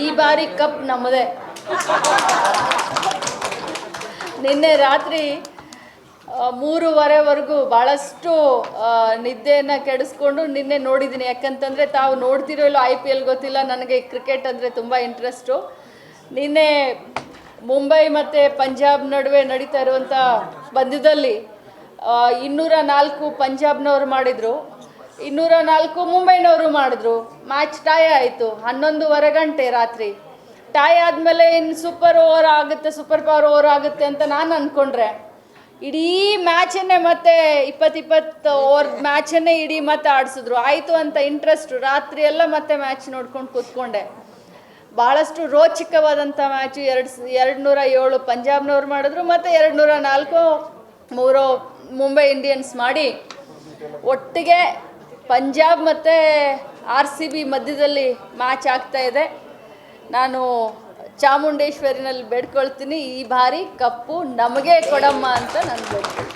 ಈ ಬಾರಿ ಕಪ್ ನಮ್ಮದೇ. ನಿನ್ನೆ ರಾತ್ರಿ 3:30ವರೆಗೂ ಭಾಳಷ್ಟು ನಿದ್ದೆಯನ್ನು ಕೆಡಿಸ್ಕೊಂಡು ನಿನ್ನೆ ನೋಡಿದ್ದೀನಿ. ಯಾಕಂತಂದರೆ ತಾವು ನೋಡ್ತಿರೋ ಇಲ್ಲೋ IPL ಗೊತ್ತಿಲ್ಲ, ನನಗೆ ಕ್ರಿಕೆಟ್ ಅಂದರೆ ತುಂಬ ಇಂಟ್ರೆಸ್ಟು. ನಿನ್ನೆ ಮುಂಬೈ ಮತ್ತು ಪಂಜಾಬ್ ನಡುವೆ ನಡೀತಾ ಇರುವಂಥ ಪಂದ್ಯದಲ್ಲಿ 204 ಪಂಜಾಬ್ನವರು ಮಾಡಿದರು, 204 ಮುಂಬೈನವರು ಮಾಡಿದ್ರು. ಮ್ಯಾಚ್ ಟಾಯ್ ಆಯಿತು 11:15 ಗಂಟೆ ರಾತ್ರಿ. ಟಾಯ್ ಆದಮೇಲೆ ಇನ್ನು ಸೂಪರ್ ಪವರ್ ಓವರ್ ಆಗುತ್ತೆ ಅಂತ ನಾನು ಅಂದ್ಕೊಂಡ್ರೆ, ಇಡೀ ಮ್ಯಾಚನ್ನೇ ಮತ್ತೆ 20 ಓವರ್ ಮ್ಯಾಚನ್ನೇ ಇಡೀ ಮತ್ತೆ ಆಡಿಸಿದ್ರು. ಆಯಿತು ಅಂತ ಇಂಟ್ರೆಸ್ಟು ರಾತ್ರಿ ಎಲ್ಲ ಮತ್ತೆ ಮ್ಯಾಚ್ ನೋಡ್ಕೊಂಡು ಕೂತ್ಕೊಂಡೆ. ಭಾಳಷ್ಟು ರೋಚಕವಾದಂಥ ಮ್ಯಾಚು. 207 ಪಂಜಾಬ್ನವ್ರು ಮಾಡಿದ್ರು ಮತ್ತು 204 ಮುಂಬೈ ಇಂಡಿಯನ್ಸ್ ಮಾಡಿ, ಒಟ್ಟಿಗೆ ಪಂಜಾಬ್ ಮತ್ತು RCB ಮಧ್ಯದಲ್ಲಿ ಮ್ಯಾಚ್ ಆಗ್ತಾಯಿದೆ. ನಾನು ಚಾಮುಂಡೇಶ್ವರಿನಲ್ಲಿ ಬೇಡ್ಕೊಳ್ತೀನಿ, ಈ ಬಾರಿ ಕಪ್ಪು ನಮಗೆ ಕೊಡಮ್ಮ ಅಂತ ನಾನು ಬೇಡ್ತೀನಿ.